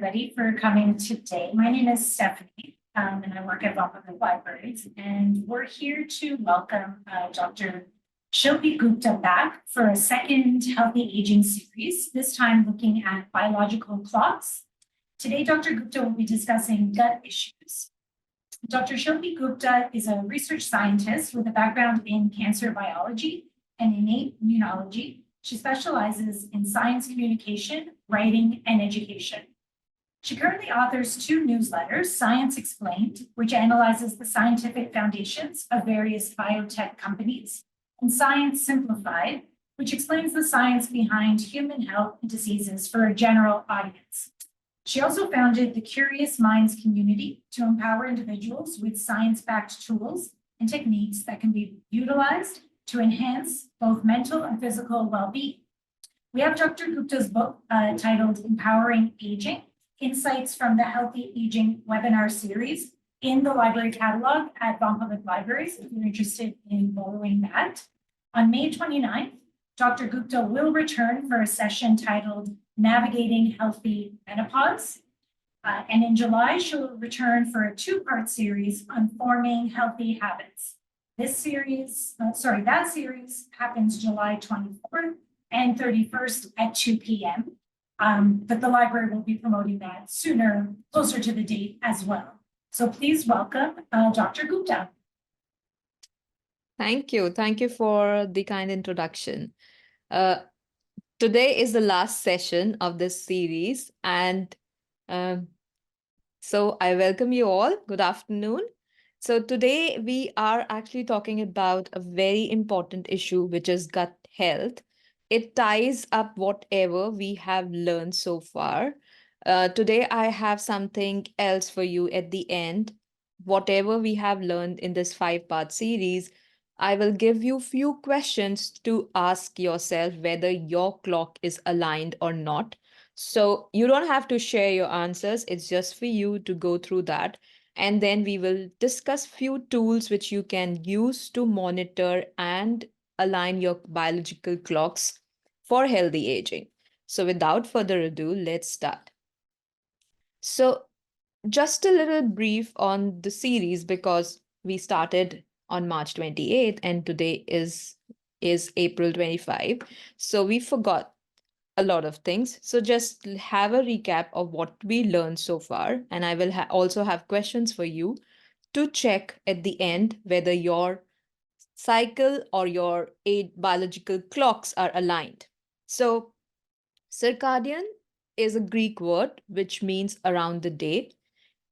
everybody for coming today. My name is Stephanie, and I work at Public Libraries, and we're here to welcome Dr. Shilpi Gupta back for a second Healthy Aging series, this time looking at biological clocks. Today, Dr. Gupta will be discussing gut issues. Dr. Shilpi Gupta is a research scientist with a background in cancer biology and innate immunology. She specializes in science communication, writing, and education. She currently authors 2 newsletters, Science Explained, which analyzes the scientific foundations of various biotech companies, and Science Simplified, which explains the science behind human health and diseases for a general audience. She also founded the Curious Minds community to empower individuals with science-backed tools and techniques that can be utilized to enhance both mental and physical well-being. We have Dr. Gupta's book titled Empowering Aging, Insights from the Healthy Aging webinar series in the library catalog at Vaughan Public Libraries, if you're interested in borrowing that. On May 29th, Dr. Gupta will return for a session titled Navigating Healthy Menopause. And in July, she'll return for a 2-part series on forming healthy habits. That series happens July 24th and 31st at 2 p.m. But the library will be promoting that sooner, closer to the date as well. So please welcome Dr. Gupta. Thank you. Thank you for the kind introduction. Today is the last session of this series, and so I welcome you all. Good afternoon. So today we are actually talking about a very important issue, which is gut health. It ties up whatever we have learned so far. Today I have something else for you at the end. Whatever we have learned in this 5-part series, I will give you few questions to ask yourself whether your clock is aligned or not. So you don't have to share your answers. It's just for you to go through that. And then we will discuss few tools which you can use to monitor and align your biological clocks for healthy aging. So without further ado, let's start. So just a little brief on the series, because we started on March 28th and today is April 25. So we forgot a lot of things. So just have a recap of what we learned so far. And I will also have questions for you to check at the end whether your cycle or your biological clocks are aligned. So circadian is a Greek word which means around the day.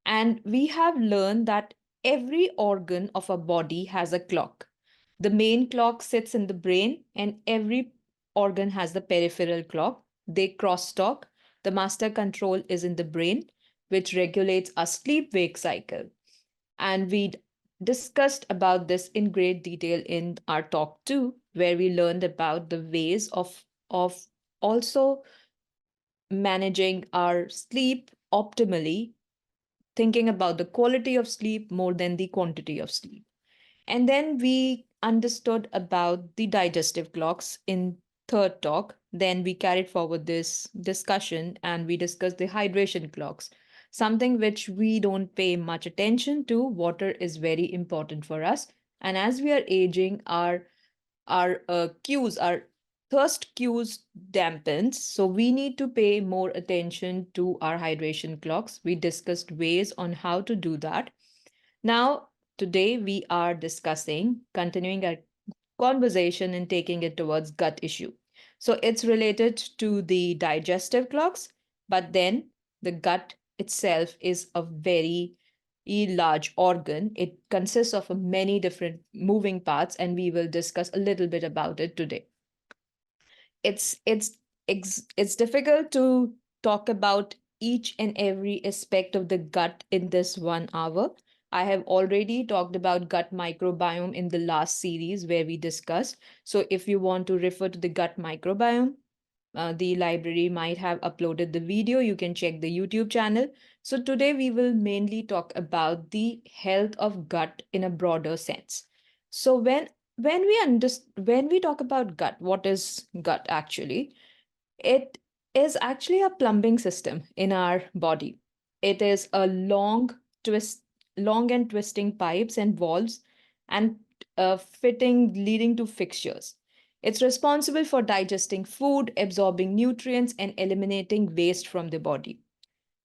And we have learned that every organ of our body has a clock. The main clock sits in the brain, and every organ has the peripheral clock. They crosstalk. The master control is in the brain, which regulates our sleep-wake cycle. And we discussed about this in great detail in our talk 2, where we learned about the ways of also managing our sleep optimally, thinking about the quality of sleep more than the quantity of sleep. And then we understood about the digestive clocks in 3rd talk. Then we carried forward this discussion and we discussed the hydration clocks, something which we don't pay much attention to. Water is very important for us. And as we are aging, our cues, our thirst cues dampens. So we need to pay more attention to our hydration clocks. We discussed ways on how to do that. Now, today we are continuing our conversation and taking it towards gut issue. So it's related to the digestive clocks, but then the gut itself is a very large organ. It consists of many different moving parts, and we will discuss a little bit about it today. It's difficult to talk about each and every aspect of the gut in this 1 hour. I have already talked about gut microbiome in the last series where we discussed. So if you want to refer to the gut microbiome, the library might have uploaded the video. You can check the YouTube channel. So today we will mainly talk about the health of gut in a broader sense. So when we talk about gut, what is gut actually? It is actually a plumbing system in our body. It is a long and twisting pipes and valves and fitting leading to fixtures. It's responsible for digesting food, absorbing nutrients, and eliminating waste from the body.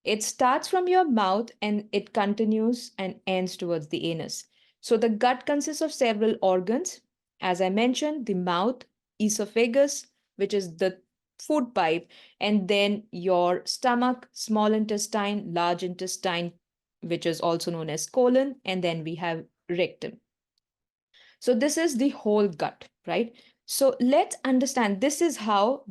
It starts from your mouth and it continues and ends towards the anus. So the gut consists of several organs. As I mentioned, the mouth, esophagus, which is the food pipe, and then your stomach, small intestine, large intestine, which is also known as colon, and then we have rectum. So this is the whole gut, right? So let's understand this is how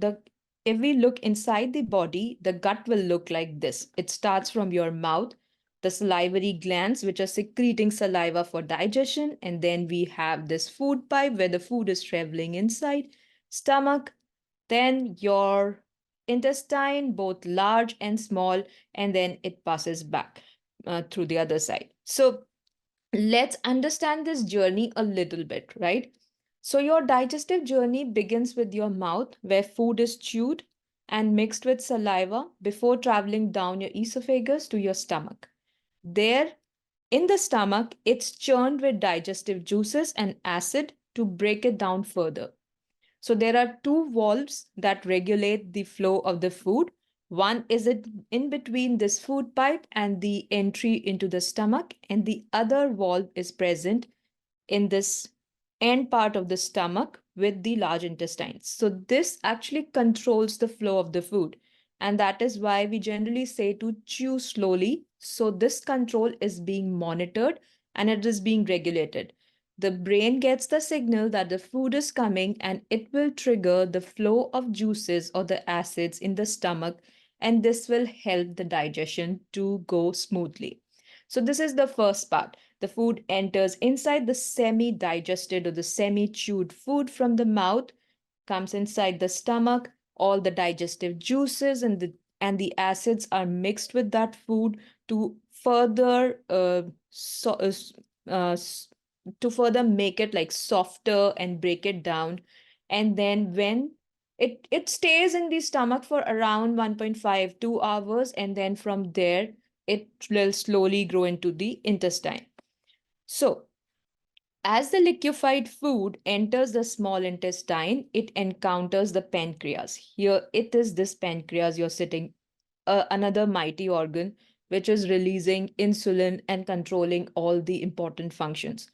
if we look inside the body, the gut will look like this. It starts from your mouth, the salivary glands, which are secreting saliva for digestion. And then we have this food pipe where the food is traveling inside, stomach, then your intestine, both large and small, and then it passes back through the other side. So let's understand this journey a little bit, right? So, your digestive journey begins with your mouth, where food is chewed and mixed with saliva before traveling down your esophagus to your stomach. There, in the stomach, it's churned with digestive juices and acid to break it down further. So there are two valves that regulate the flow of the food. One is in between this food pipe and the entry into the stomach, and the other valve is present in this end part of the stomach with the large intestines. So this actually controls the flow of the food. And that is why we generally say to chew slowly. So this control is being monitored and it is being regulated. The brain gets the signal that the food is coming and it will trigger the flow of juices or the acids in the stomach, and this will help the digestion to go smoothly. So, this is the first part. The food enters inside the semi digested or the semi chewed food from the mouth, comes inside the stomach. All the digestive juices and the acids are mixed with that food to further uh, to further make it like softer and break it down. And then when it stays in the stomach for around 1.5 2 hours, and then from there it will slowly grow into the intestine. So as the liquefied food enters the small intestine, it encounters the pancreas. Here it is this pancreas you're sitting, another mighty organ which is releasing insulin and controlling all the important functions.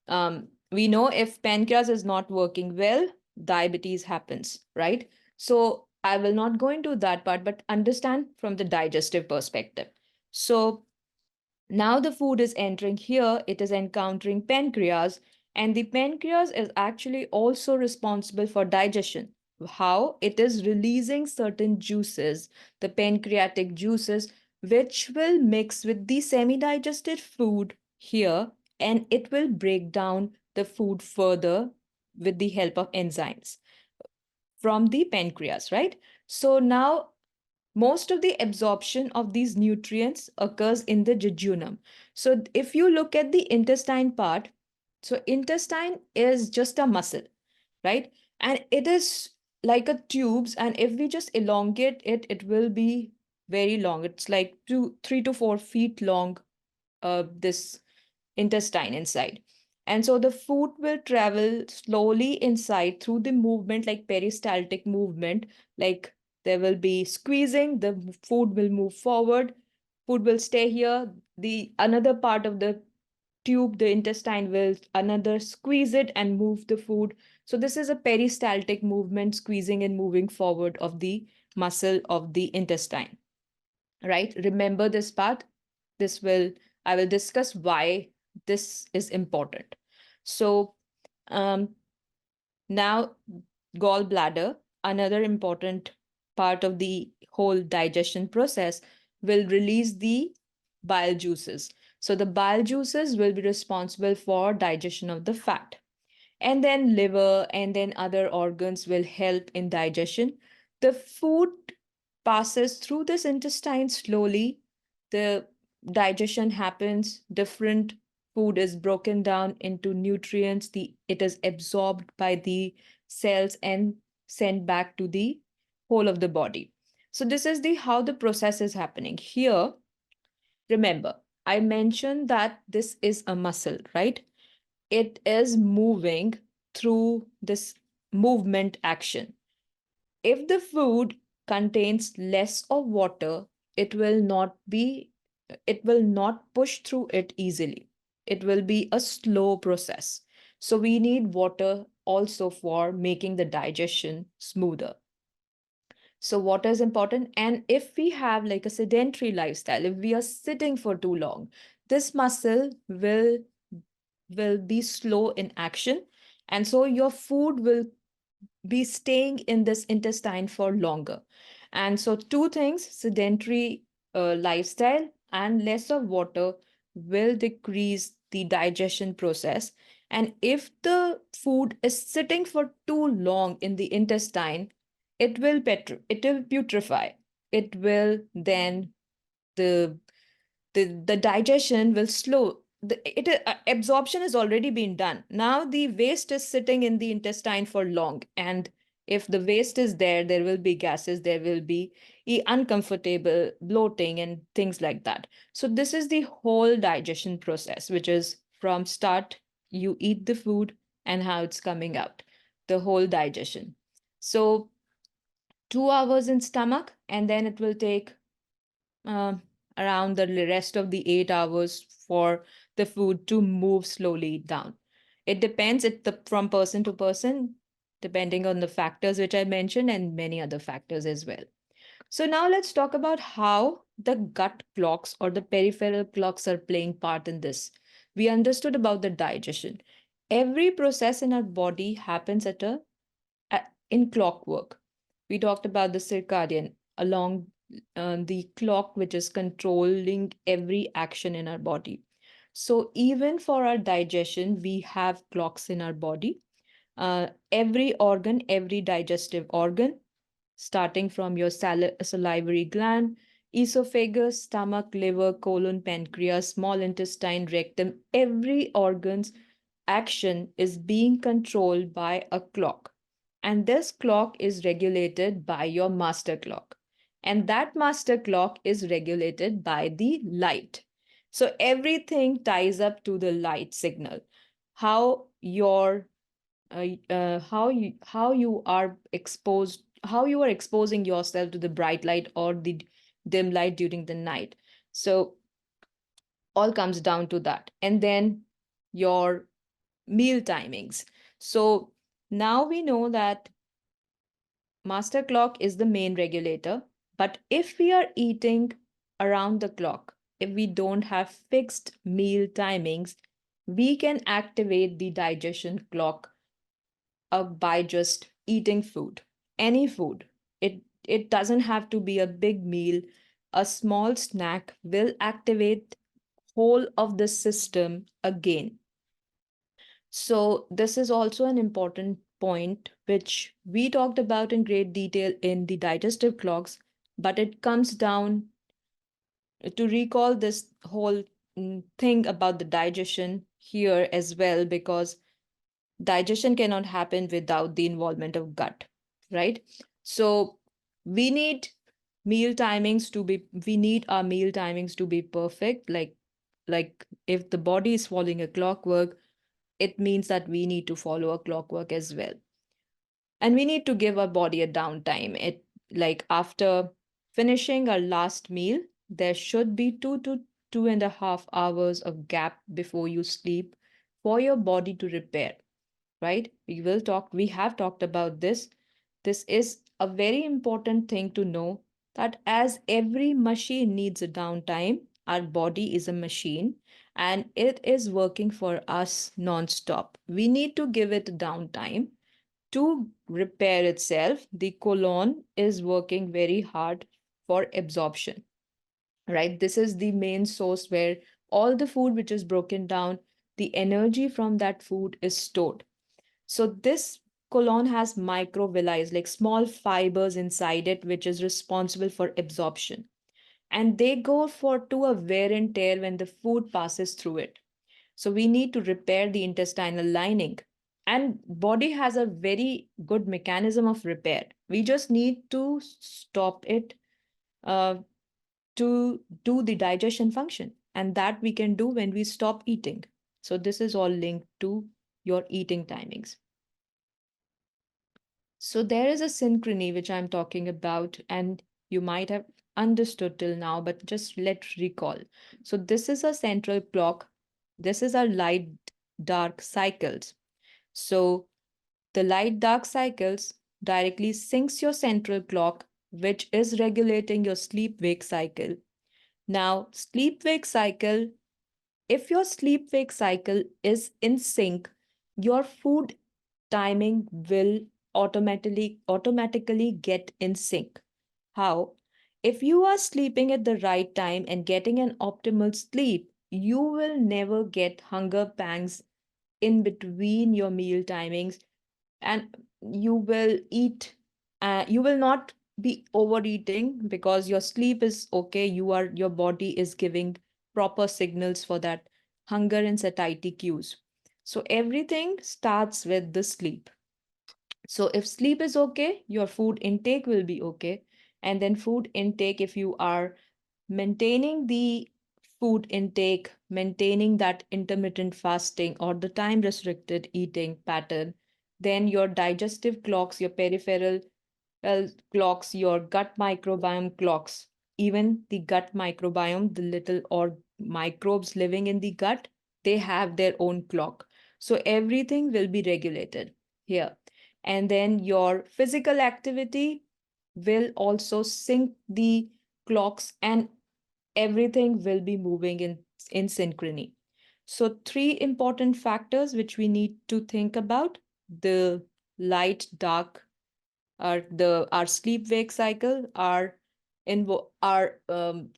We know if pancreas is not working well, diabetes happens, right? So I will not go into that part, but understand from the digestive perspective. So now the food is entering here, it is encountering pancreas, and the pancreas is actually also responsible for digestion. How? It is releasing certain juices, the pancreatic juices, which will mix with the semi digested food here, and it will break down the food further with the help of enzymes from the pancreas, right? So now most of the absorption of these nutrients occurs in the jejunum. So if you look at the intestine part, so intestine is just a muscle, right? And it is like a tubes, and if we just elongate it, it will be very long. It's like 3 to 4 feet long, this intestine inside. And so the food will travel slowly inside through the movement, like peristaltic movement, like there will be squeezing, the food will move forward, food will stay here. The another part of the tube, the intestine will another squeeze it and move the food. So this is a peristaltic movement, squeezing and moving forward of the muscle of the intestine, right? Remember this part. This will, I will discuss why this is important. So um, now gallbladder, another important part of the whole digestion process, will release the bile juices. So the bile juices will be responsible for digestion of the fat, and then liver and then other organs will help in digestion. The food passes through this intestine slowly. The digestion happens, different food is broken down into nutrients, it is absorbed by the cells and sent back to the whole of the body. So this is the how the process is happening. Here, remember, I mentioned that this is a muscle, right? It is moving through this movement action. If the food contains less of water, it will not be, it will not push through it easily. It will be a slow process. So we need water also for making the digestion smoother. So water is important. And if we have like a sedentary lifestyle, if we are sitting for too long, this muscle will be slow in action. And so your food will be staying in this intestine for longer. And so, two things: sedentary lifestyle and less of water will decrease the digestion process. And if the food is sitting for too long in the intestine, it will putrefy. It will then the the digestion will slow. Absorption has already been done. Now the waste is sitting in the intestine for long, and if the waste is there, there will be gases, there will be uncomfortable bloating and things like that. So this is the whole digestion process, which is from start, you eat the food, and how it's coming out, the whole digestion. So 2 hours in stomach, and then it will take uh, around the rest of the 8 hours for the food to move slowly down. It depends from person to person, depending on the factors which I mentioned and many other factors as well. So now let's talk about how the gut clocks or the peripheral clocks are playing part in this. We understood about the digestion. Every process in our body happens in clockwork. We talked about the circadian along the clock, which is controlling every action in our body. So even for our digestion, we have clocks in our body. Every organ, every digestive organ, starting from your salivary gland, esophagus, stomach, liver, colon, pancreas, small intestine, rectum, every organ's action is being controlled by a clock. And this clock is regulated by your master clock. And that master clock is regulated by the light. So everything ties up to the light signal. How your how you are exposed, how you are exposing yourself to the bright light or the dim light during the night. So all comes down to that. And then your meal timings. So now we know that master clock is the main regulator, but if we are eating around the clock, if we don't have fixed meal timings, we can activate the digestion clock by just eating food, any food. It doesn't have to be a big meal. A small snack will activate whole of the system again. So this is also an important point which we talked about in great detail in the digestive clocks, but it comes down to recall this whole thing about the digestion here as well, because digestion cannot happen without the involvement of gut, right? So we need we need our meal timings to be perfect. Like if the body is following a clockwork, it means that we need to follow a clockwork as well. And we need to give our body a downtime. It like after finishing our last meal, there should be 2 to 2.5 hours of gap before you sleep for your body to repair, right? We have talked about this. This is a very important thing to know, that as every machine needs a downtime, our body is a machine and it is working for us non-stop. We need to give it downtime to repair itself. The colon is working very hard for absorption, right? This is the main source where all the food which is broken down, the energy from that food is stored. So this colon has microvilli, like small fibers inside it, which is responsible for absorption. And they go for to a wear and tear when the food passes through it. So we need to repair the intestinal lining. And body has a very good mechanism of repair. We just need to stop it uh, to do the digestion function. And that we can do when we stop eating. So this is all linked to your eating timings. So there is a synchrony which I'm talking about, and you might have understood till now, but just let's recall. So this is a central clock. This is our light dark cycles. So the light dark cycles directly syncs your central clock, which is regulating your sleep wake cycle. Now, sleep wake cycle, if your sleep wake cycle is in sync, your food timing will automatically get in sync. How? If you are sleeping at the right time and getting an optimal sleep, you will never get hunger pangs in between your meal timings, and you will not be overeating because your sleep is okay. Your body is giving proper signals for that hunger and satiety cues. So everything starts with the sleep. So if sleep is okay, your food intake will be okay. And then food intake, if you are maintaining the food intake, maintaining that intermittent fasting or the time restricted eating pattern, then your digestive clocks, your peripheral clocks, your gut microbiome clocks, even the gut microbiome, the little or microbes living in the gut, they have their own clock. So everything will be regulated here. And then your physical activity will also sync the clocks, and everything will be moving in synchrony. So, three important factors which we need to think about: the light, dark, our sleep wake cycle, our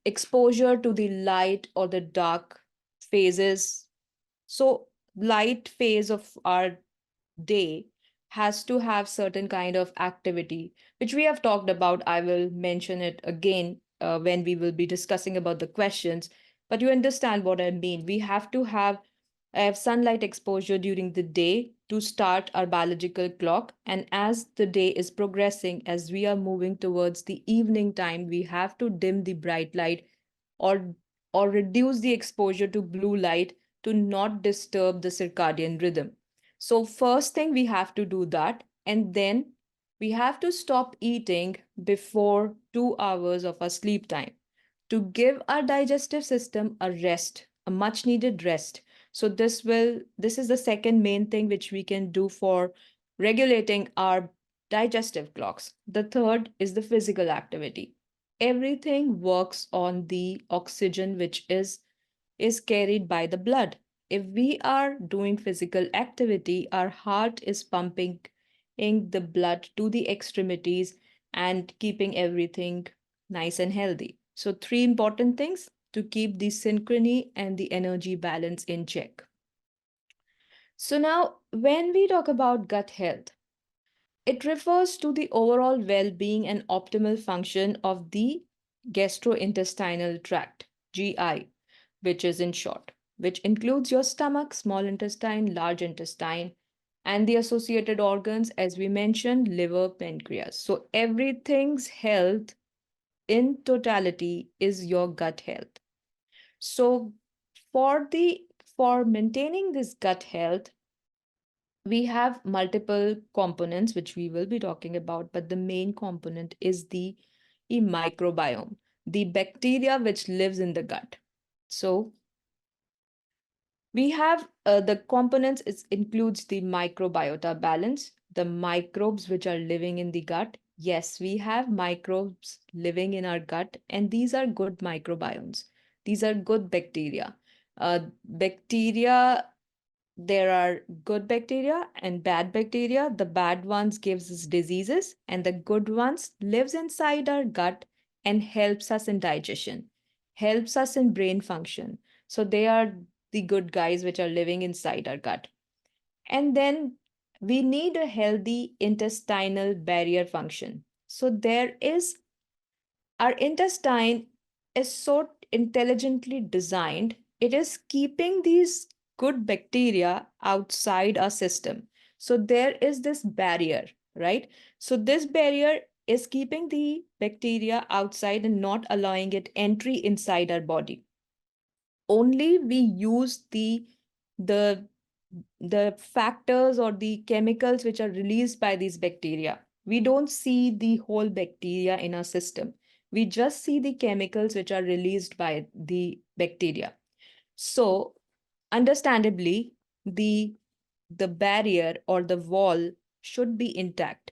exposure to the light or the dark phases. So, light phase of our day has to have certain kind of activity which we have talked about. I will mention it again when we will be discussing about the questions, but you understand what I mean. We have to have sunlight exposure during the day to start our biological clock, and as the day is progressing, as we are moving towards the evening time, we have to dim the bright light or reduce the exposure to blue light to not disturb the circadian rhythm. So first thing we have to do that, and then we have to stop eating before 2 hours of our sleep time to give our digestive system a rest, a much needed rest. So this is the second main thing which we can do for regulating our digestive clocks. The third is the physical activity. Everything works on the oxygen which is carried by the blood. If we are doing physical activity, our heart is pumping in the blood to the extremities and keeping everything nice and healthy. So, three important things to keep the synchrony and the energy balance in check. So, now when we talk about gut health, it refers to the overall well being and optimal function of the gastrointestinal tract, GI, which is in short, which includes your stomach, small intestine, large intestine, and the associated organs, as we mentioned, liver, pancreas. So, everything's health in totality is your gut health. So, for maintaining this gut health, we have multiple components which we will be talking about, but the main component is the microbiome, the bacteria which lives in the gut. So we have the components, it includes the microbiota balance, the microbes which are living in the gut. Yes, we have microbes living in our gut, and these are good microbiomes. These are good bacteria. Bacteria, there are good bacteria and bad bacteria. The bad ones gives us diseases, and the good ones lives inside our gut and helps us in digestion, helps us in brain function. So they are the good guys which are living inside our gut. And then we need a healthy intestinal barrier function. So there is our intestine is so intelligently designed, it is keeping these good bacteria outside our system. So there is this barrier, right? So this barrier is keeping the bacteria outside and not allowing it entry inside our body. Only we use the the factors or the chemicals which are released by these bacteria. We don't see the whole bacteria in our system. We just see the chemicals which are released by the bacteria. So, understandably, the barrier or the wall should be intact.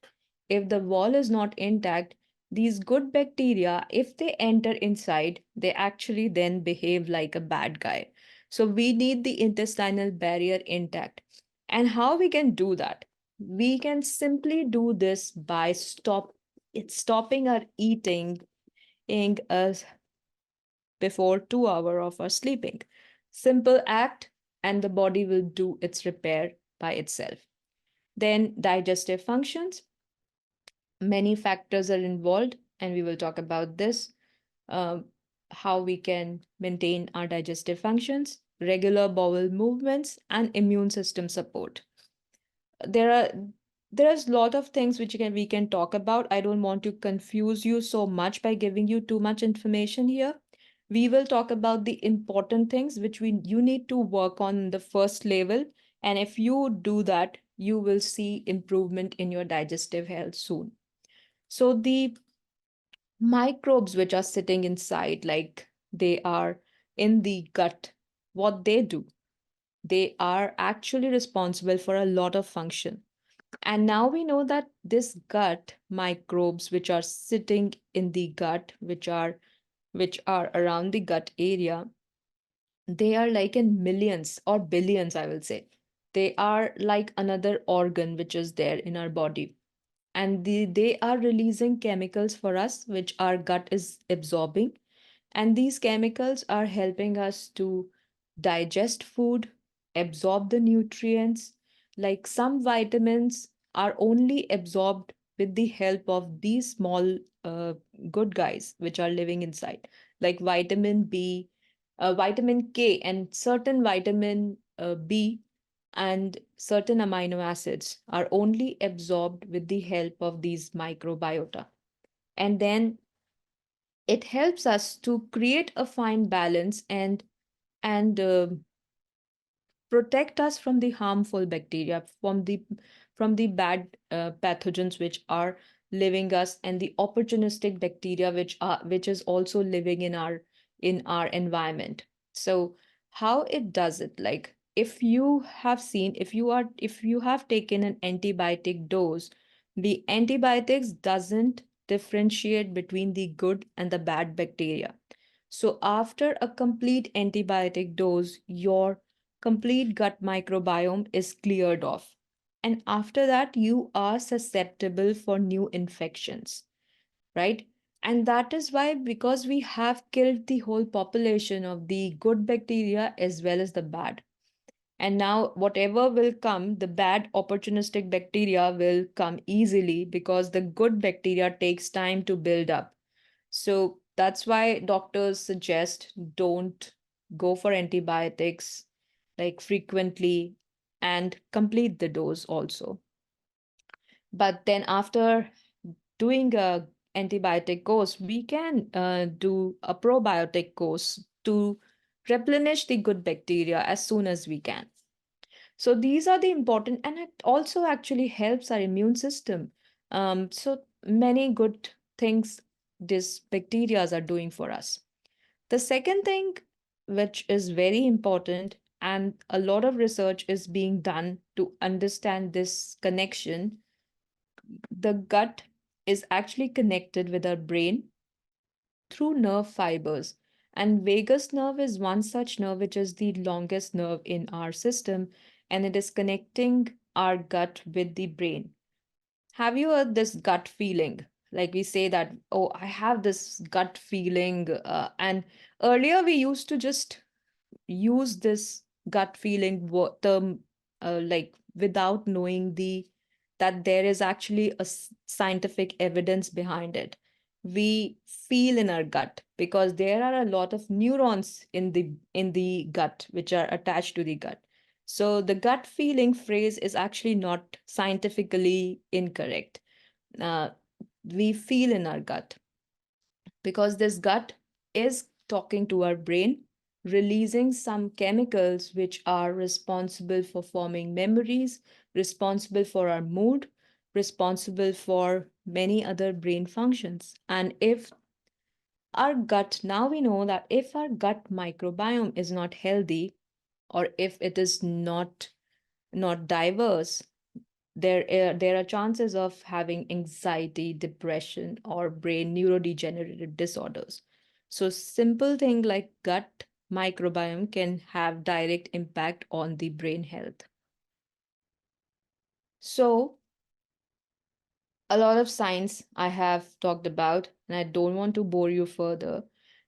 If the wall is not intact, these good bacteria, if they enter inside, they actually then behave like a bad guy. So we need the intestinal barrier intact. And how we can do that? We can simply do this by stopping our eating in before 2 hours of our sleeping. Simple act, and the body will do its repair by itself. Then digestive functions. Many factors are involved, and we will talk about this. uh, how we can maintain our digestive functions, regular bowel movements, and immune system support. There are there's a lot of things which we can talk about. I don't want to confuse you so much by giving you too much information here. We will talk about the important things which you need to work on the first level, and if you do that, you will see improvement in your digestive health soon. So the microbes which are sitting inside, like they are in the gut, what they do, they are actually responsible for a lot of function. And now we know that this gut microbes which are sitting in the gut, which are around the gut area, they are like in millions or billions, I will say. They are like another organ which is there in our body. And they are releasing chemicals for us, which our gut is absorbing. And these chemicals are helping us to digest food, absorb the nutrients. Like some vitamins are only absorbed with the help of these small good guys which are living inside, like vitamin B, vitamin K, and certain vitamin B and certain amino acids are only absorbed with the help of these microbiota. And then it helps us to create a fine balance and protect us from the harmful bacteria, from the bad pathogens which are living us, and the opportunistic bacteria which is also living in our environment. So how it does it, like if you have seen, if you have taken an antibiotic dose, the antibiotics doesn't differentiate between the good and the bad bacteria. So after a complete antibiotic dose, your complete gut microbiome is cleared off. And after that, you are susceptible for new infections, right? And that is why, because we have killed the whole population of the good bacteria as well as the bad. And now, whatever will come, the bad opportunistic bacteria will come easily because the good bacteria takes time to build up. So that's why doctors suggest don't go for antibiotics like frequently, and complete the dose also. But then after doing a antibiotic course, we can do a probiotic course to replenish the good bacteria as soon as we can. So these are the important, and it also actually helps our immune system. So many good things these bacteria are doing for us. The second thing, which is very important, and a lot of research is being done to understand this connection, the gut is actually connected with our brain through nerve fibers. And vagus nerve is one such nerve, which is the longest nerve in our system, and it is connecting our gut with the brain. Have you heard this gut feeling? Like we say that, oh, I have this gut feeling. And earlier we used to just use this gut feeling term, like without knowing that there is actually a scientific evidence behind it. We feel in our gut because there are a lot of neurons in the gut which are attached to the gut. So the gut feeling phrase is actually not scientifically incorrect. uh, we feel in our gut, because this gut is talking to our brain, releasing some chemicals which are responsible for forming memories, responsible for our mood, responsible for many other brain functions. And if our gut, now we know that if our gut microbiome is not healthy, or if it is not diverse, there are chances of having anxiety, depression, or brain neurodegenerative disorders. So simple thing like gut microbiome can have direct impact on the brain health. So a lot of science I have talked about, and I don't want to bore you further.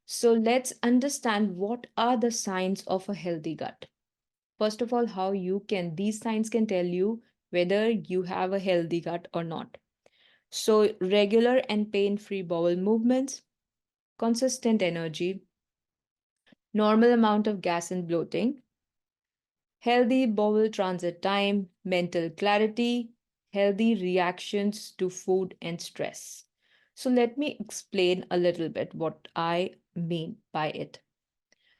So let's understand what are the signs of a healthy gut. First of all, how these signs can tell you whether you have a healthy gut or not. So, regular and pain free bowel movements, consistent energy, normal amount of gas and bloating, healthy bowel transit time, mental clarity, healthy reactions to food and stress. So, let me explain a little bit what I mean by it.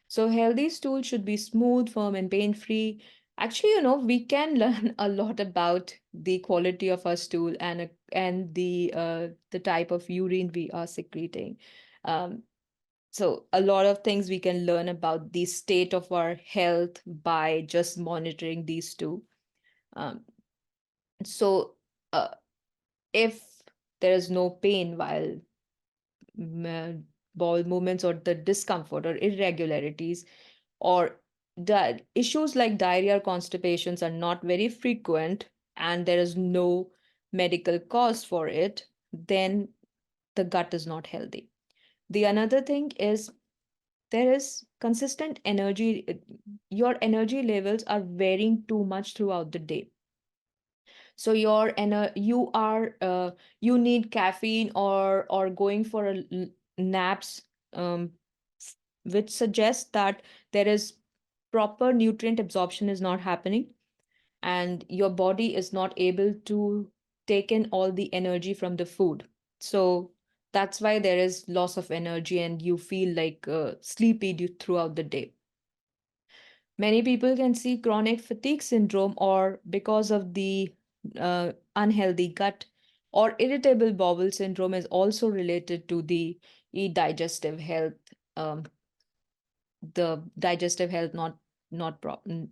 So, healthy stool should be smooth, firm, and pain free. Actually, we can learn a lot about the quality of our stool and the type of urine we are secreting. Um, so, a lot of things we can learn about the state of our health by just monitoring these two. Um, so, uh, if there is no pain while bowel movements, or the discomfort or irregularities, or the issues like diarrhea or constipations are not very frequent, and there is no medical cause for it, then the gut is not healthy. The another thing is there is consistent energy. Your energy levels are varying too much throughout the day. So you need caffeine, or going for naps, um, which suggests that there is proper nutrient absorption is not happening, and your body is not able to take in all the energy from the food. So that's why there is loss of energy and you feel like sleepy throughout the day. Many people can see chronic fatigue syndrome, or because of the unhealthy gut, or irritable bowel syndrome is also related to the digestive health. Um, the digestive health not pro- n-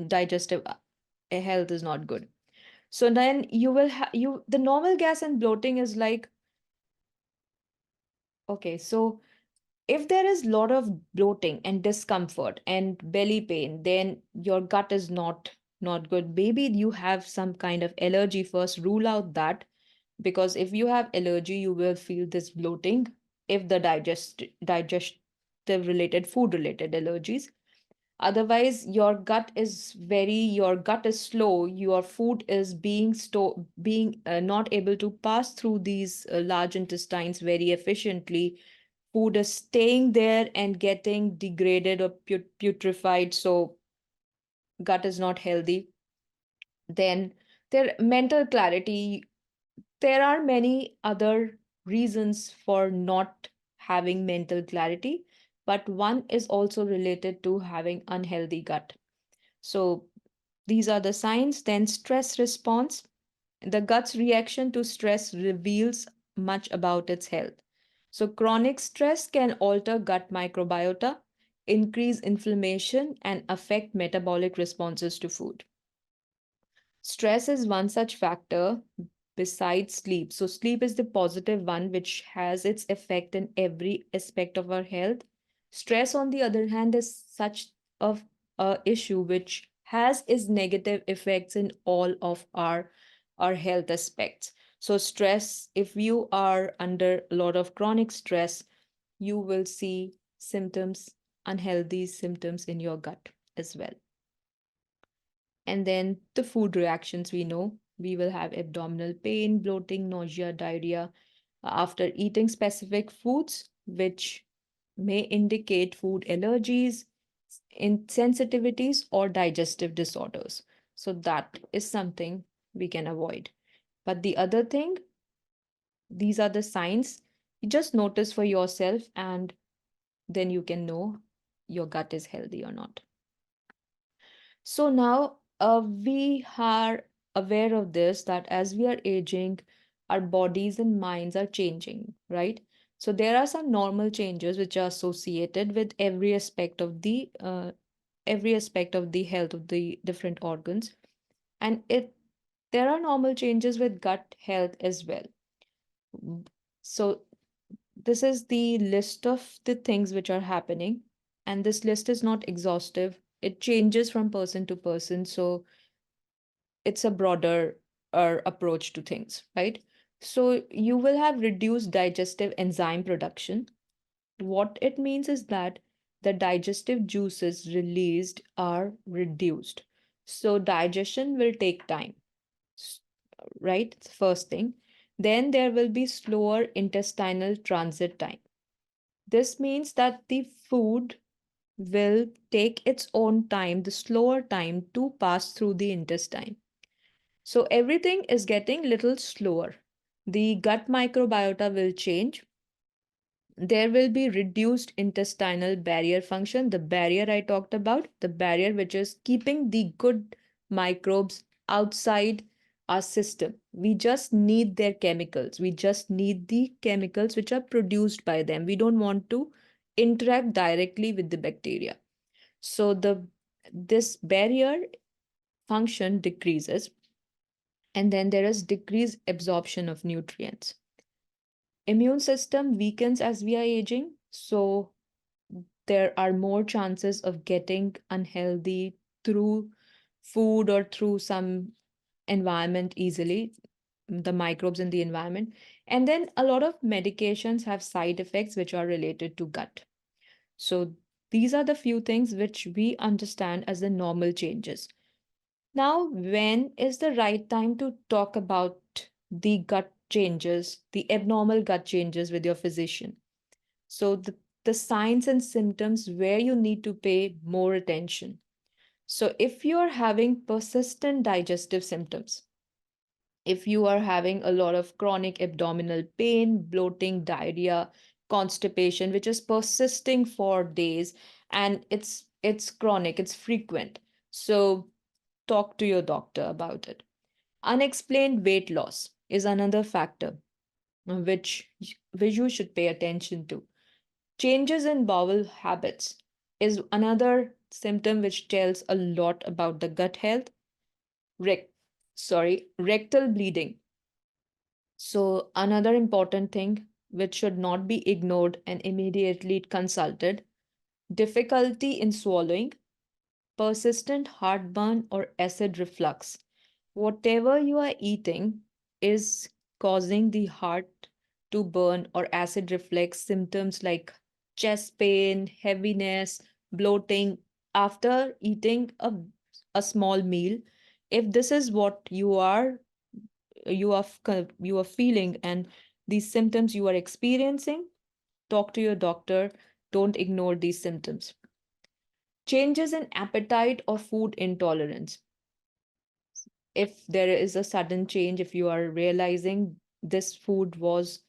digestive health is not good. So then you will have the normal gas and bloating is like, okay, so if there is a lot of bloating and discomfort and belly pain, then your gut is not good. Maybe you have some kind of allergy. First rule out that, because if you have allergy you will feel this bloating. If the digestive related, food related allergies, otherwise your gut is slow, your food is being not able to pass through these large intestines very efficiently. Food is staying there and getting degraded or putrefied, so gut is not healthy. Then their mental clarity, there are many other reasons for not having mental clarity, but one is also related to having unhealthy gut. So these are the signs. Then stress response. The gut's reaction to stress reveals much about its health. So chronic stress can alter gut microbiota, increase inflammation, and affect metabolic responses to food. Stress is one such factor besides sleep. So sleep is the positive one, which has its effect in every aspect of our health. Stress, on the other hand, is such of a issue which has its negative effects in all of our health aspects. So stress, if you are under a lot of chronic stress, you will see symptoms, unhealthy symptoms in your gut as well. And then the food reactions, we know we will have abdominal pain, bloating, nausea, diarrhea after eating specific foods, which may indicate food allergies, insensitivities, or digestive disorders. So that is something we can avoid. But the other thing, these are the signs. You just notice for yourself, and then you can know your gut is healthy or not. So now we are aware of this, that as we are aging, our bodies and minds are changing, right? So there are some normal changes which are associated with every aspect of the health of the different organs, and it there are normal changes with gut health as well. So this is the list of the things which are happening, and this list is not exhaustive. It changes from person to person, so it's a broader approach to things, right? So you will have reduced digestive enzyme production. What it means is that the digestive juices released are reduced. So digestion will take time, s- right? First thing. Then there will be slower intestinal transit time. This means that the food will take its own time, the slower time to pass through the intestine. So everything is getting little slower. The gut microbiota will change. There will be reduced intestinal barrier function, the barrier I talked about, the barrier which is keeping the good microbes outside our system. We just need their chemicals. We just need the chemicals which are produced by them. We don't want to interact directly with the bacteria. So the this barrier function decreases, and then there is decreased absorption of nutrients. Immune system weakens as we are aging, so there are more chances of getting unhealthy through food or through some environment easily, the microbes in the environment. And then a lot of medications have side effects which are related to gut. So these are the few things which we understand as the normal changes. Now, when is the right time to talk about the gut changes, the abnormal gut changes with your physician? So, the signs and symptoms where you need to pay more attention. So, if you're having persistent digestive symptoms, if you are having a lot of chronic abdominal pain, bloating, diarrhea, constipation, which is persisting for days, and it's chronic, it's frequent. So, talk to your doctor about it. Unexplained weight loss is another factor which you should pay attention to. Changes in bowel habits is another symptom which tells a lot about the gut health. Rec- Rectal bleeding. So, another important thing which should not be ignored and immediately consulted. Difficulty in swallowing, persistent heartburn, or acid reflux. Whatever you are eating is causing the heart to burn or acid reflux symptoms like chest pain, heaviness, bloating after eating a small meal. If this is what you are feeling, and these symptoms you are experiencing, talk to your doctor. Don't ignore these symptoms. Changes in appetite or food intolerance. If there is a sudden change, if you are realizing this food was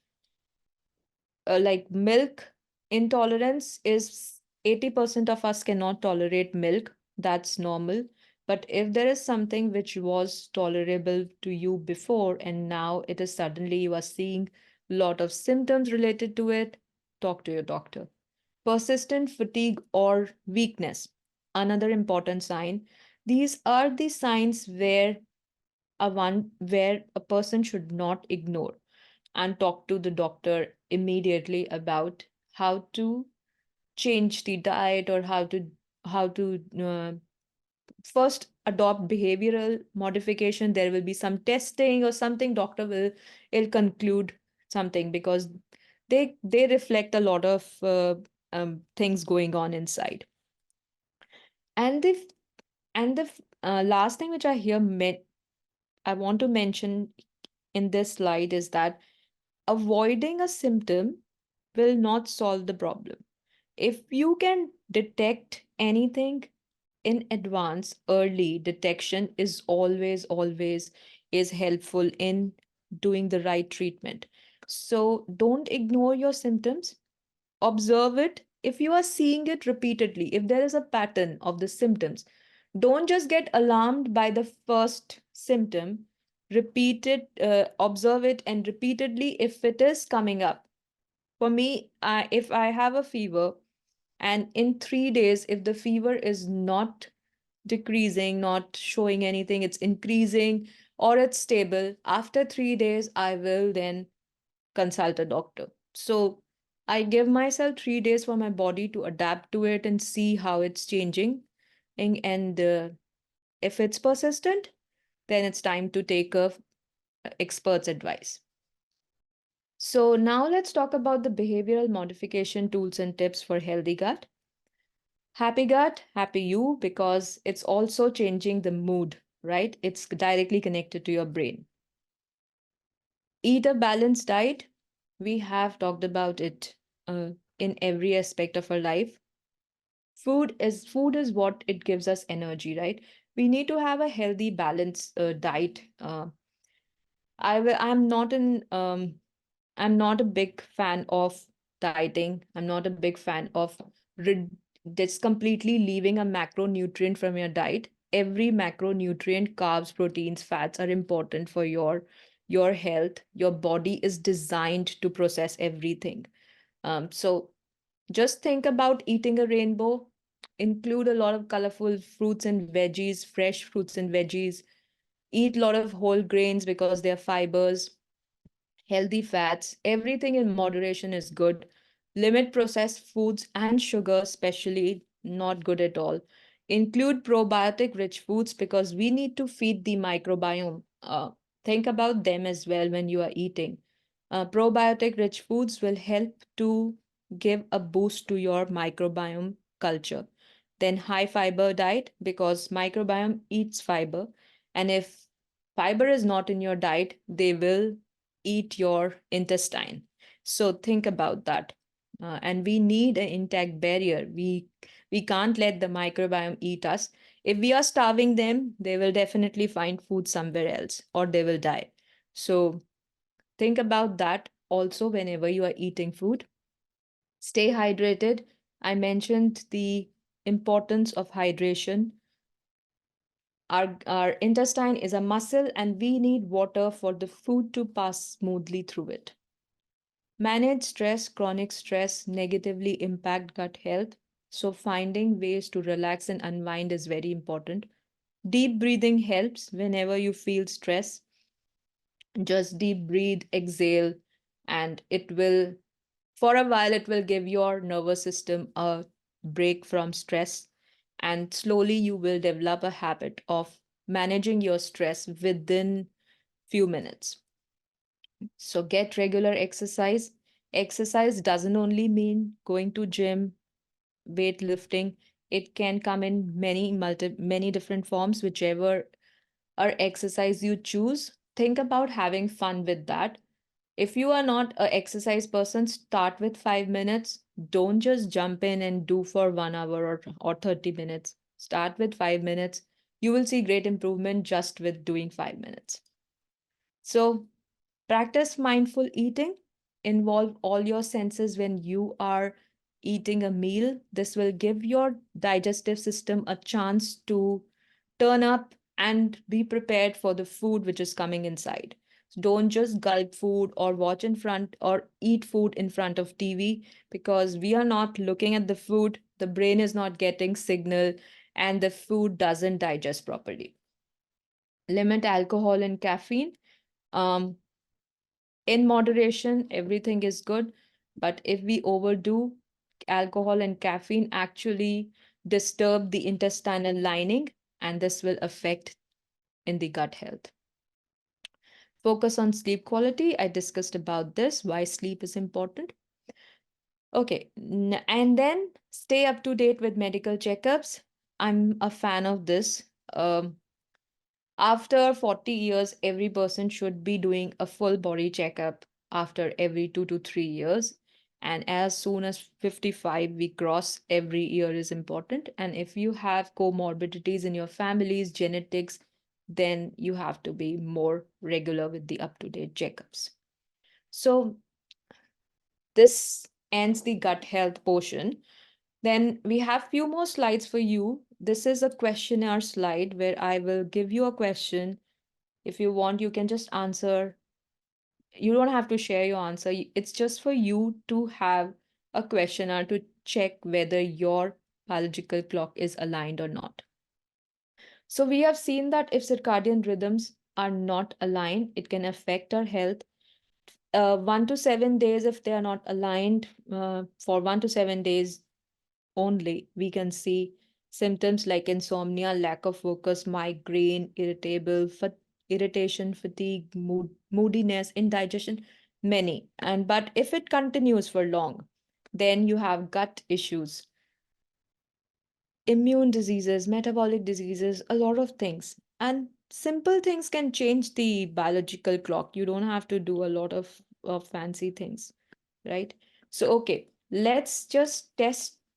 like milk intolerance is 80% of us cannot tolerate milk. That's normal. But if there is something which was tolerable to you before and now it is suddenly you are seeing a lot of symptoms related to it, talk to your doctor. Persistent fatigue or weakness, another important sign. These are the signs where a person should not ignore and talk to the doctor immediately about how to change the diet, or how to first adopt behavioral modification. There will be some testing or something, doctor will conclude something, because they reflect a lot of things going on inside. And the last thing which I want to mention in this slide is that avoiding a symptom will not solve the problem. If you can detect anything in advance, early detection is always is helpful in doing the right treatment. So don't ignore your symptoms. Observe it. If you are seeing it repeatedly, if there is a pattern of the symptoms, don't just get alarmed by the first symptom. Repeat it, observe it, and repeatedly if it is coming up. For me, if I have a fever, and in 3 days, if the fever is not decreasing, not showing anything, it's increasing or it's stable, after 3 days, I will then consult a doctor. So I give myself 3 days for my body to adapt to it and see how it's changing. And if it's persistent, then it's time to take a expert's advice. So now let's talk about the behavioral modification tools and tips for healthy gut. Happy gut, happy you, because it's also changing the mood, right? It's directly connected to your brain. Eat a balanced diet. We have talked about it in every aspect of our life. Food is what it gives us energy, right? We need to have a healthy, balanced diet. I'm not a big fan of dieting. I'm not a big fan of rid- just completely leaving a macronutrient from your diet. Every macronutrient, carbs, proteins, fats are important for your health. Your body is designed to process everything. So just think about eating a rainbow. Include a lot of colorful fruits and veggies, fresh fruits and veggies. Eat a lot of whole grains because they are fibers, healthy fats. Everything in moderation is good. Limit processed foods and sugar, especially, not good at all. Include probiotic rich foods because we need to feed the microbiome. Think about them as well when you are eating. Probiotic rich foods will help to give a boost to your microbiome culture. Then high fiber diet because microbiome eats fiber. And if fiber is not in your diet, they will eat your intestine. So think about that. And we need an intact barrier. We can't let the microbiome eat us. If we are starving them, they will definitely find food somewhere else or they will die. So think about that also whenever you are eating food. Stay hydrated. I mentioned the importance of hydration. Our intestine is a muscle and we need water for the food to pass smoothly through it. Manage stress, chronic stress negatively impact gut health. So finding ways to relax and unwind is very important. Deep breathing helps whenever you feel stress. Just deep breathe, exhale, and it will, for a while, it will give your nervous system a break from stress. And slowly you will develop a habit of managing your stress within few minutes. So get regular exercise. Exercise doesn't only mean going to gym, weightlifting. It can come in many different forms, whichever or exercise you choose. Think about having fun with that. If you are not a exercise person, start with 5 minutes. Don't just jump in and do for 1 hour or 30 minutes. Start with 5 minutes. You will see great improvement just with doing 5 minutes. So practice mindful eating. Involve all your senses when you are eating a meal. This will give your digestive system a chance to turn up and be prepared for the food which is coming inside. So don't just gulp food or watch in front or eat food in front of TV because we are not looking at the food, the brain is not getting signal, and the food doesn't digest properly. Limit alcohol and caffeine. Um, in moderation, everything is good. But if we overdo, alcohol and caffeine actually disturb the intestinal lining, and this will affect in the gut health. Focus on sleep quality. I discussed about this, why sleep is important. Okay, and then stay up to date with medical checkups. I'm a fan of this. Um, After 40 years, every person should be doing a full body checkup after every 2 to 3 years. And as soon as 55 we cross, every year is important. And if you have comorbidities in your family's genetics, then you have to be more regular with the up to date checkups. So this ends the gut health portion. Then we have few more slides for you. This is a questionnaire slide where I will give you a question. If you want, you can just answer. You don't have to share your answer. It's just for you to have a questionnaire to check whether your biological clock is aligned or not. So we have seen that if circadian rhythms are not aligned, it can affect our health. 1 to 7 days, if they are not aligned, for 1 to 7 days only, we can see symptoms like insomnia, lack of focus, migraine, irritation, fatigue, moodiness, indigestion, many. And but if it continues for long, then you have gut issues, immune diseases, metabolic diseases, a lot of things. And simple things can change the biological clock. You don't have to do a lot of fancy things, right? So, okay, let's just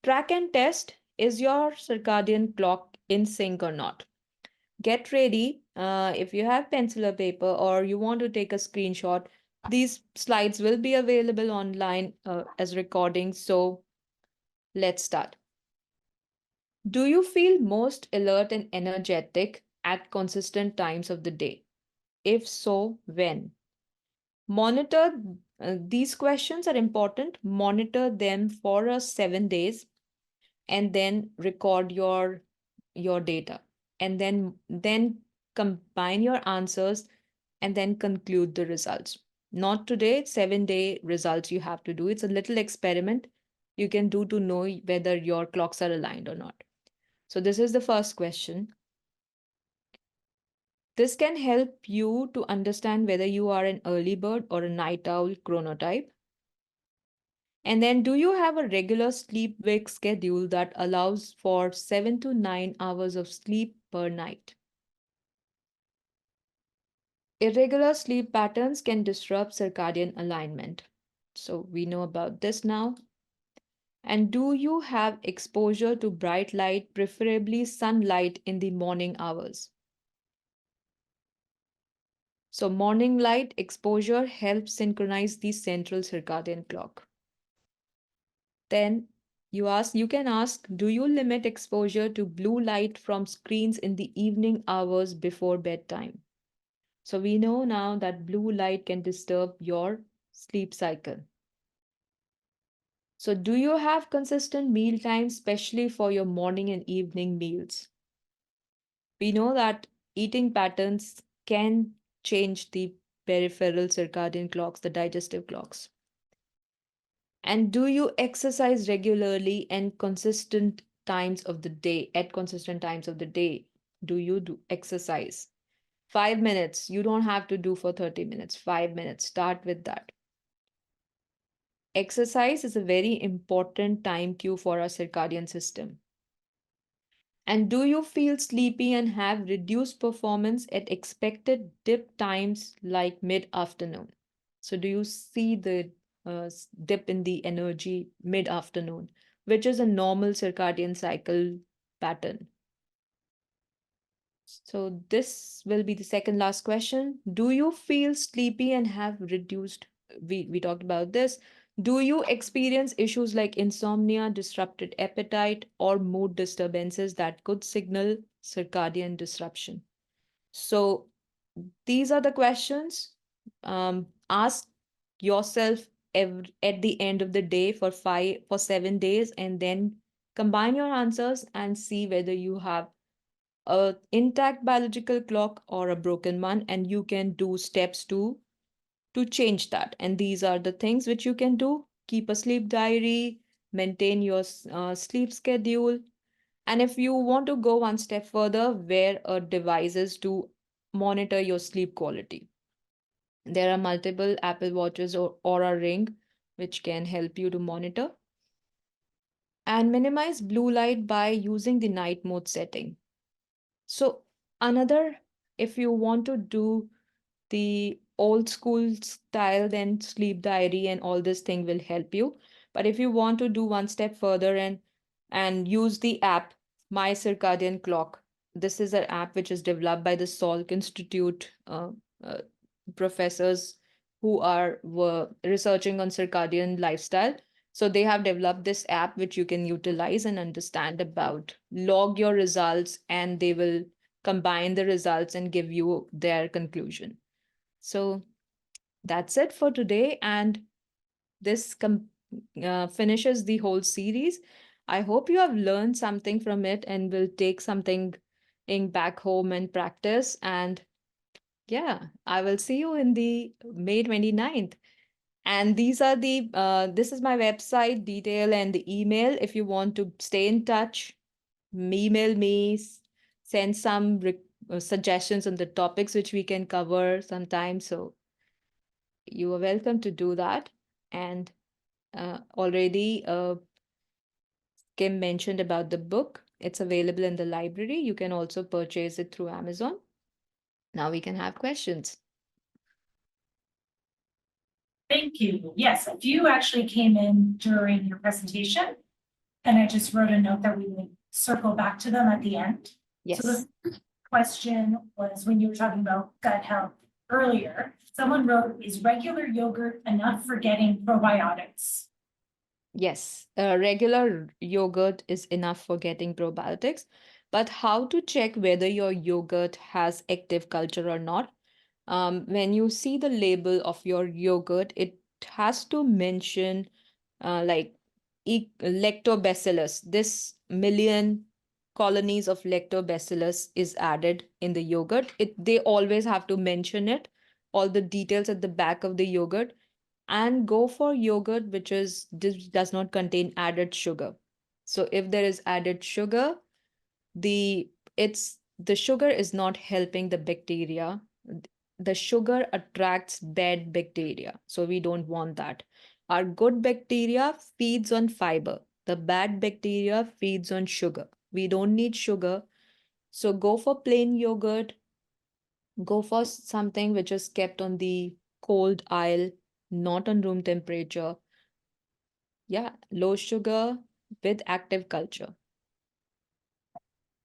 track and test, is your circadian clock in sync or not? Get ready. If you have pencil or paper or you want to take a screenshot, these slides will be available online as recordings. So, let's start. Do you feel most alert and energetic at consistent times of the day? If so, when? Monitor these questions are important. Monitor them for 7 days and then record your data. And then combine your answers and then conclude the results. Not today, 7 day results you have to do. It's a little experiment you can do to know whether your clocks are aligned or not. So this is the first question. This can help you to understand whether you are an early bird or a night owl chronotype. And then, do you have a regular sleep wake schedule that allows for 7 to 9 hours of sleep per night? Irregular sleep patterns can disrupt circadian alignment. So, we know about this now. And do you have exposure to bright light, preferably sunlight in the morning hours? So, morning light exposure helps synchronize the central circadian clock. Then you can ask, do you limit exposure to blue light from screens in the evening hours before bedtime? So we know now that blue light can disturb your sleep cycle. So do you have consistent meal times, especially for your morning and evening meals? We know that eating patterns can change the peripheral circadian clocks, the digestive clocks. And do you exercise regularly and consistent times of the day? At consistent times of the day, do you do exercise? 5 minutes, you don't have to do for 30 minutes. 5 minutes, start with that. Exercise is a very important time cue for our circadian system. And do you feel sleepy and have reduced performance at expected dip times like mid afternoon? So, do you see the dip in the energy mid afternoon, which is a normal circadian cycle pattern? So, this will be the second last question. Do you feel sleepy and have reduced? We talked about this. Do you experience issues like insomnia, disrupted appetite, or mood disturbances that could signal circadian disruption? So, these are the questions. Ask yourself at the end of the day for 7 days, and then combine your answers and see whether you have a intact biological clock or a broken one, and you can do steps to change that. And these are the things which you can do: keep a sleep diary, maintain your sleep schedule, and if you want to go one step further, wear a devices to monitor your sleep quality. There are multiple Apple Watches or a ring which can help you to monitor. And minimize blue light by using the night mode setting. So, another, if you want to do the old school style, then sleep diary and all this thing will help you. But if you want to do one step further and use the app My Circadian Clock, this is an app which is developed by the Salk Institute uh, professors. who were researching on circadian lifestyle. So they have developed this app which you can utilize and understand about, log your results, and they will combine the results and give you their conclusion. So that's it for today. And this finishes the whole series. I hope you have learned something from it and will take something in back home and practice. And yeah, I will see you in the May 29th. And these are this is my website detail and the email. If you want to stay in touch, email me, send some suggestions on the topics which we can cover sometime. So you are welcome to do that. And already Kim mentioned about the book. It's available in the library. You can also purchase it through Amazon. Now we can have questions. Thank you. Yes, a few actually came in during your presentation, and I just wrote a note that we would circle back to them at the end. Yes. So the question was when you were talking about gut health earlier, someone wrote, is regular yogurt enough for getting probiotics? Yes, regular yogurt is enough for getting probiotics, but how to check whether your yogurt has active culture or not? When you see the label of your yogurt, it has to mention like lactobacillus. This million colonies of lactobacillus is added in the yogurt. They always have to mention it, all the details at the back of the yogurt, and go for yogurt which does not contain added sugar. So if there is added sugar, the sugar is not helping the bacteria. The sugar attracts bad bacteria, so we don't want that. Our good bacteria feeds on fiber. The bad bacteria feeds on sugar. We don't need sugar. So go for plain yogurt. Go for something which is kept on the cold aisle, not on room temperature. Yeah, low sugar with active culture.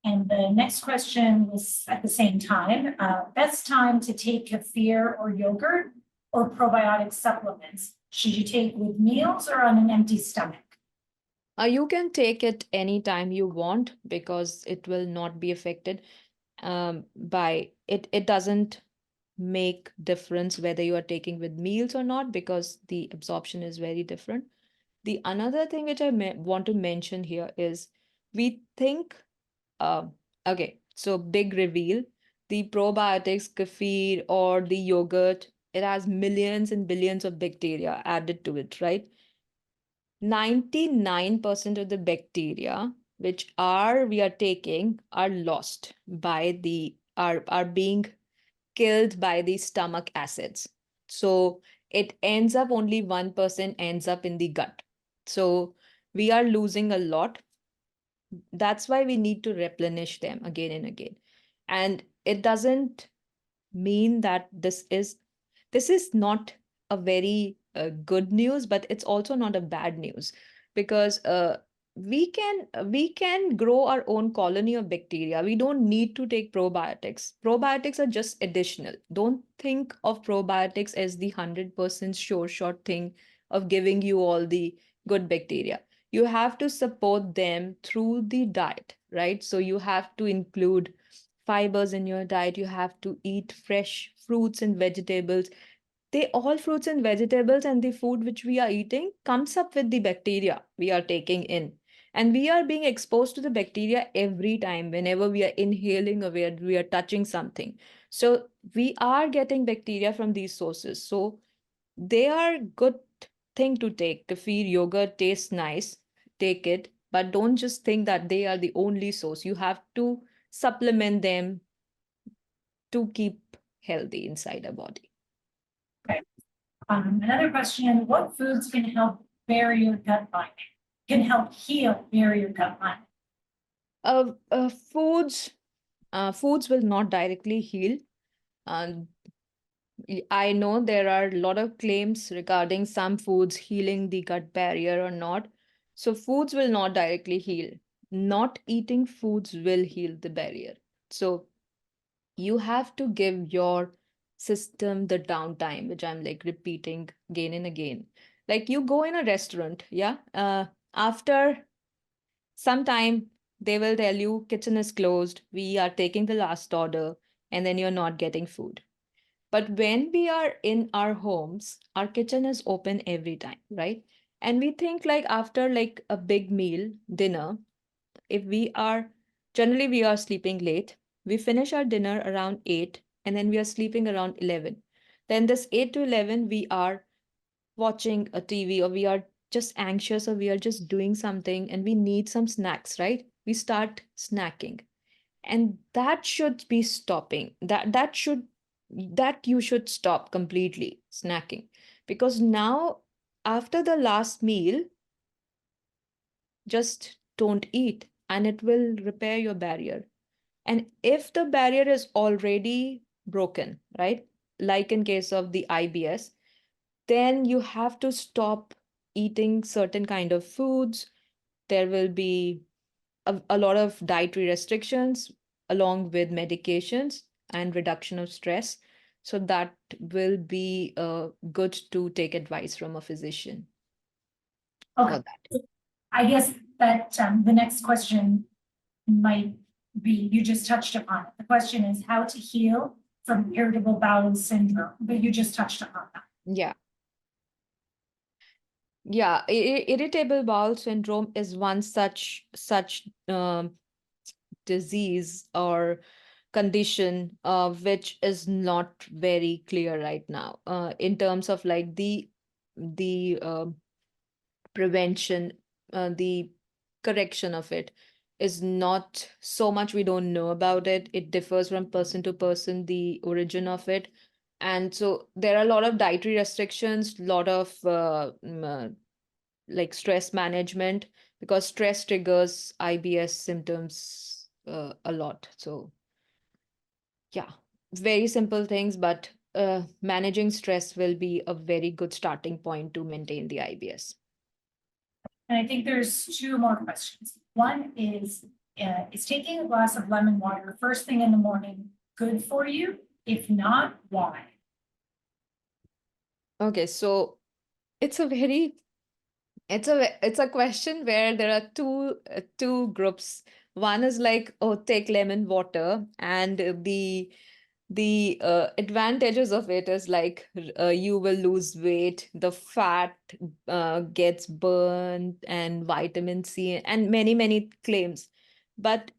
And the next question was at the same time, best time to take kefir or yogurt or probiotic supplements? Should you take with meals or on an empty stomach? You can take it anytime you want because it will not be affected by it. It doesn't make difference whether you are taking with meals or not because the absorption is very different. The another thing which I want to mention here is we think, uh, okay, so big reveal, the probiotics, kefir or the yogurt, it has millions and billions of bacteria added to it, right? 99% of the bacteria which we are taking are lost by are being killed by the stomach acids. So it ends up only 1% ends up in the gut. So we are losing a lot. That's why we need to replenish them again and again. And it doesn't mean that this is not a very good news, but it's also not a bad news because we can grow our own colony of bacteria. We don't need to take probiotics. Probiotics are just additional. Don't think of probiotics as the 100% sure shot thing of giving you all the good bacteria. You have to support them through the diet, right? So you have to include fibers in your diet. You have to eat fresh fruits and vegetables. They all fruits and vegetables and the food which we are eating comes up with the bacteria we are taking in. And we are being exposed to the bacteria every time whenever we are inhaling or we are touching something. So we are getting bacteria from these sources. So they are good thing to take. Kefir yogurt tastes nice. Take it. But don't just think that they are the only source. You have to supplement them to keep healthy inside our body. Okay. Another question, what foods can help barrier gut lining? Can help heal barrier gut lining? Foods will not directly heal. I know there are a lot of claims regarding some foods healing the gut barrier or not. So foods will not directly heal. Not eating foods will heal the barrier. So you have to give your system the downtime, which I'm like repeating again and again. Like you go in a restaurant, yeah, after some time they will tell you kitchen is closed, we are taking the last order, and then you're not getting food. But when we are in our homes, our kitchen is open every time, right? And we think like after like a big meal, dinner, if we are generally we are sleeping late, we finish our dinner around 8 and then we are sleeping around 11. Then this 8 to 11 we are watching a TV or we are just anxious or we are just doing something and we need some snacks, right? We start snacking, and that should be stopping. That you should stop completely snacking, because now after the last meal just don't eat and it will repair your barrier. And if the barrier is already broken, right, like in case of the IBS, then you have to stop eating certain kind of foods. There will be a lot of dietary restrictions along with medications and reduction of stress. So that will be good to take advice from a physician Okay, for that. I guess that the next question might be, you just touched upon it. The question is how to heal from irritable bowel syndrome, but you just touched upon that. Yeah. Yeah, irritable bowel syndrome is one such disease or condition which is not very clear right now in terms of like the prevention, the correction of it is not so much. We don't know about it. It differs from person to person, the origin of it. And so there are a lot of dietary restrictions, lot of like stress management, because stress triggers IBS symptoms a lot. So yeah, very simple things, but managing stress will be a very good starting point to maintain the IBS. And I think there's two more questions. One is taking a glass of lemon water first thing in the morning good for you? If not, why? Okay, so it's a very it's a question where there are two groups. One is like, oh, take lemon water, and the advantages of it is like you will lose weight, the fat gets burned, and vitamin C, and many claims. But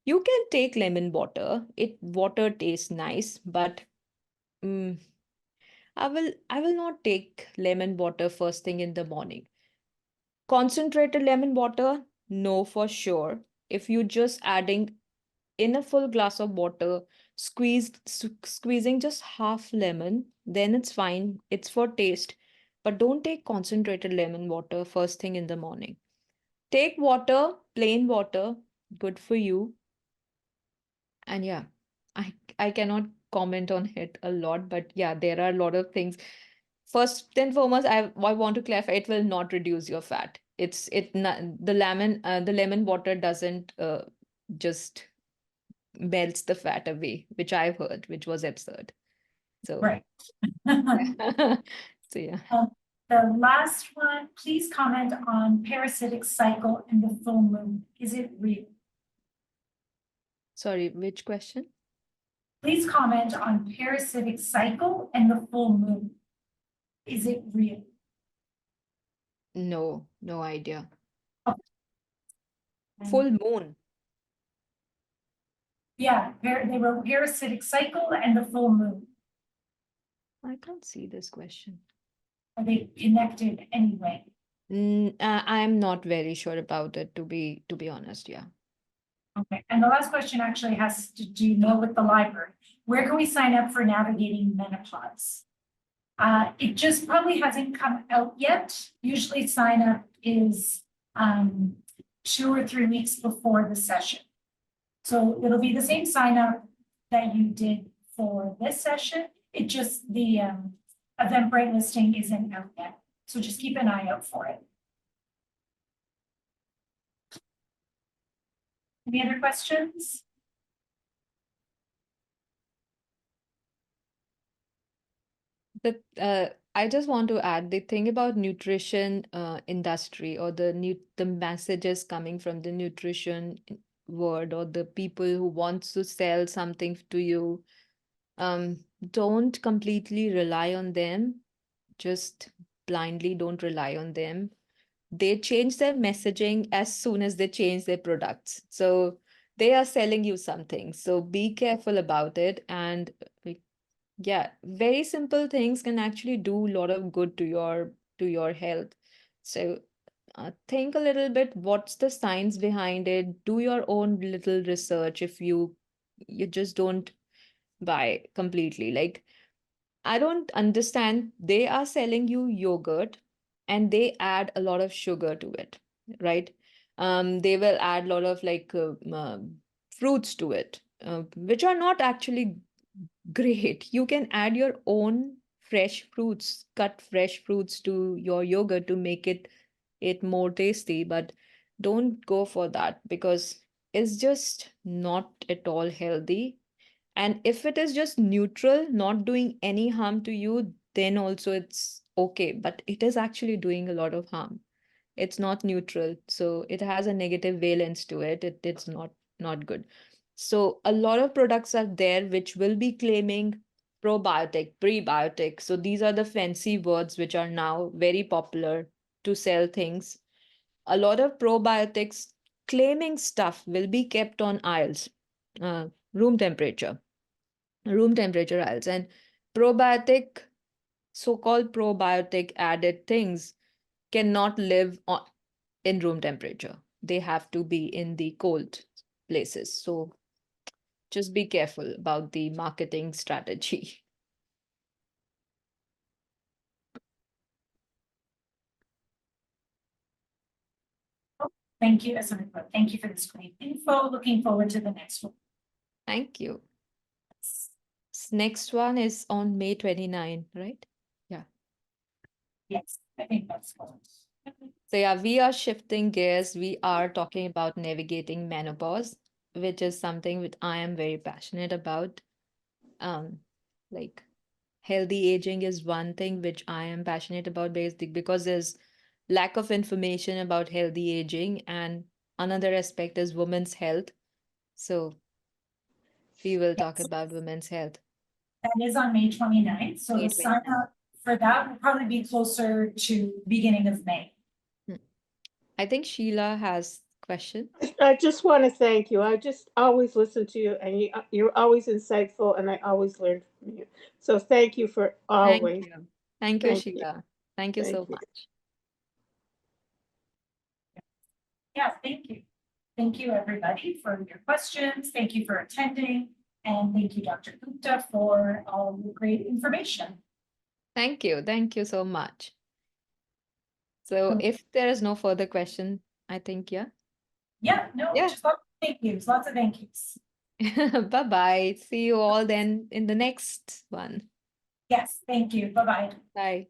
you can take lemon water. It water tastes nice, but mm, I will not take lemon water first thing in the morning. Concentrated lemon water, no, for sure. If you just adding in a full glass of water, squeezing just half lemon, then it's fine. It's for taste. But don't take concentrated lemon water first thing in the morning. Take water, plain water, good for you. And yeah, I cannot comment on it a lot, but yeah, there are a lot of things. First and foremost, I want to clarify, it will not reduce your fat. The lemon water doesn't just melts the fat away, which I've heard, which was absurd. So Right. yeah. So yeah. The last one, please comment on parasitic cycle and the full moon. Is it real? Sorry, which question? Please comment on parasitic cycle and the full moon. Is it real? No, no idea. Okay. Full moon. Yeah, they wrote parasitic cycle and the full moon. I can't see this question. Are they connected anyway? I'm not very sure about it, to be honest. Yeah. Okay, and the last question actually has to do more with the library. Where can we sign up for navigating menopause? It just probably hasn't come out yet. Usually sign up is 2 or 3 weeks before the session. So it'll be the same sign up that you did for this session. It just, the Eventbrite listing isn't out yet. So just keep an eye out for it. Any other questions? I just want to add the thing about nutrition industry, or the messages coming from the nutrition world, or the people who wants to sell something to you. Don't completely rely on them. Just blindly don't rely on them. They change their messaging as soon as they change their products. So they are selling you something. So be careful about it. And yeah, very simple things can actually do a lot of good to your health. So think a little bit, what's the science behind it? Do your own little research if you just don't buy completely. Like, I don't understand. They are selling you yogurt and they add a lot of sugar to it, right? They will add a lot of fruits to it, which are not actually great. You can add your own fresh fruits, cut fresh fruits to your yogurt to make it more tasty, but don't go for that because it's just not at all healthy. And if it is just neutral, not doing any harm to you, then also it's okay. But it is actually doing a lot of harm. It's not neutral. So it has a negative valence to it. It's not good. So a lot of products are there which will be claiming probiotic, prebiotic. So these are the fancy words which are now very popular to sell things. A lot of probiotics claiming stuff will be kept on aisles, uh, room temperature aisles, and probiotic so-called probiotic added things cannot live in room temperature. They have to be in the cold places. So just be careful about the marketing strategy. Thank you, thank you for this great info. Looking forward to the next one. Thank you. Next one is on May 29, right? Yeah. Yes, I think that's good. So yeah, we are shifting gears. We are talking about navigating menopause, which is something which I am very passionate about. Um, like healthy aging is one thing which I am passionate about because there's lack of information about healthy aging, and another aspect is women's health. So we will talk Yes, about women's health. that is on May 29th, so May the sign 29th. up for that will probably be closer to beginning of May. I think Sheila has question. I just want to thank you. I just always listen to you, and you're always insightful, and I always learn from you. So thank you for Thank always. you. Thank you, Thank you. Sheila. Thank you Thank so you. much. Yeah, thank you. Thank you, everybody, for your questions. Thank you for attending. And thank you, Dr. Gupta, for all the great information. Thank you. Thank you so much. So if there is no further question, I think, yeah. Yeah, no, Yeah. just lots of thank yous, lots of thank yous. Bye-bye. See you all then in the next one. Yes, thank you. Bye-bye. Bye.